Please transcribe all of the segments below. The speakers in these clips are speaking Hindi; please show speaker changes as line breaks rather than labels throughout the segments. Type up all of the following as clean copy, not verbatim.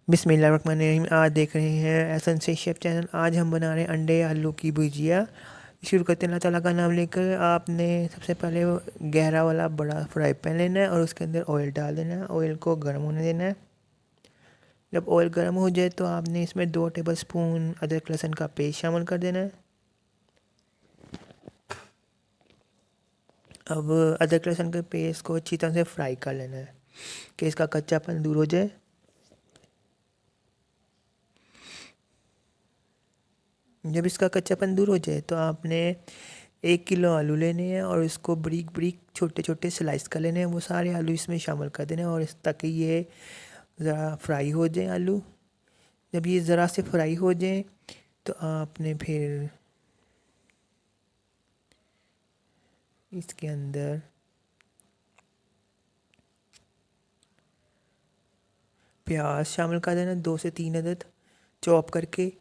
बिस्मिल्लाहिर्रहमानिर्रहीम। आज देख रहे हैं एहसन से शेफ चैनल। आज हम बना रहे हैं अंडे आलू की भुजिया। शुरू करते हैं अल्लाह ताला का नाम लेकर। आपने सबसे पहले वो गहरा वाला बड़ा फ्राई पैन लेना है और उसके अंदर ऑयल डाल देना है। ऑयल को गर्म होने देना है। जब ऑयल गर्म हो जाए तो आपने इसमें 2 टेबल स्पून अदरक लहसुन का पेस्ट शामिल कर देना है। अब अदरक लहसुन के पेस्ट को अच्छी तरह से फ्राई कर लेना है कि इसका कच्चापन दूर हो जाए। जब इसका कच्चापन दूर हो जाए तो आपने 1 किलो आलू लेने हैं और इसको बारीक बारीक छोटे छोटे स्लाइस कर लेने हैं। वो सारे आलू इसमें शामिल कर देने हैं और इस ताकि ये ज़रा फ्राई हो जाए आलू। जब ये ज़रा से फ्राई हो जाए तो आपने फिर इसके अंदर प्याज शामिल कर देना, 2 से 3 अदद चॉप करके,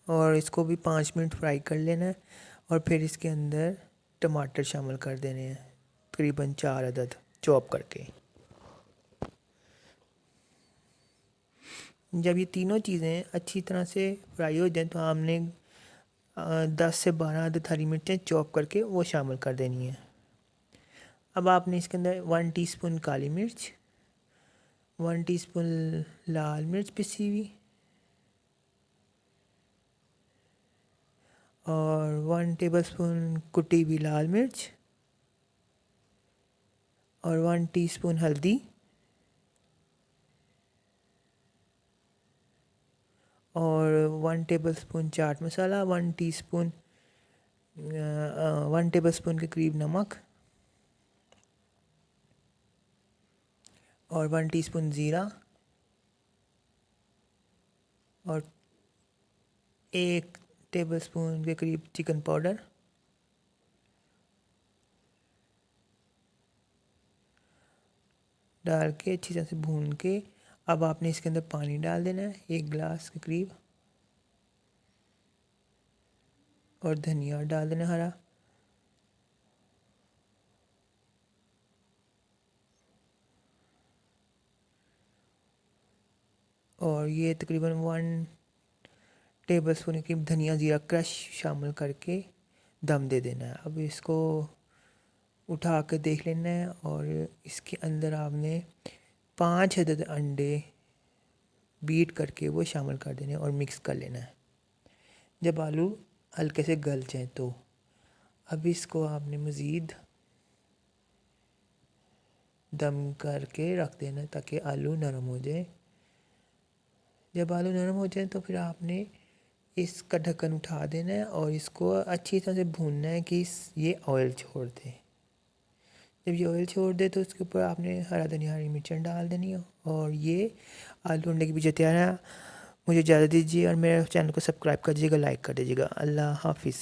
और इसको भी 5 मिनट फ्राई कर लेना है। और फिर इसके अंदर टमाटर शामिल कर देने हैं, तकरीबन 4 अदद चॉप करके। जब ये तीनों चीज़ें अच्छी तरह से फ्राई हो जाएं तो आपने 10 से 12 अदद हरी मिर्चें चॉप करके वो शामिल कर देनी है। अब आपने इसके अंदर 1 टीस्पून काली मिर्च, 1 टीस्पून लाल मिर्च पिसी हुई और 1 टेबल स्पून कुटी हुई लाल मिर्च और 1 टीस्पून हल्दी और 1 table spoon chaat masala, 1 table spoon के करीब नमक और 1 टीस्पून ज़ीरा और 1 टेबल स्पून के करीब चिकन पाउडर डाल के अच्छी तरह से भून के अब आपने इसके अंदर पानी डाल देना है 1 गिलास के करीब, और धनिया डाल देना हरा। और ये तकरीबन 1 टेबल स्पून के करीब धनिया ज़ीरा क्रश शामिल करके दम दे देना है। अब इसको उठा कर देख लेना है और इसके अंदर आपने 5 अदद अंडे बीट करके वो शामिल कर देने और मिक्स कर लेना है जब आलू हल्के से गल जाए तो। अब इसको आपने मज़ीद दम करके रख देना ताकि आलू नरम हो जाए। जब आलू नरम हो जाए तो फिर आपने इसका ढक्कन उठा देना है और इसको अच्छी तरह से भूनना है कि ये ऑयल छोड़ दे। जब ये ऑयल छोड़ दे तो उसके ऊपर आपने हरा धनिया हरी मिर्चें डाल देनी है और ये आलू अंडे की भुजिया तैयार है। मुझे इजाज़त दीजिए और मेरे चैनल को सब्सक्राइब कर दीजिएगा, लाइक कर दीजिएगा। अल्लाह हाफिज़।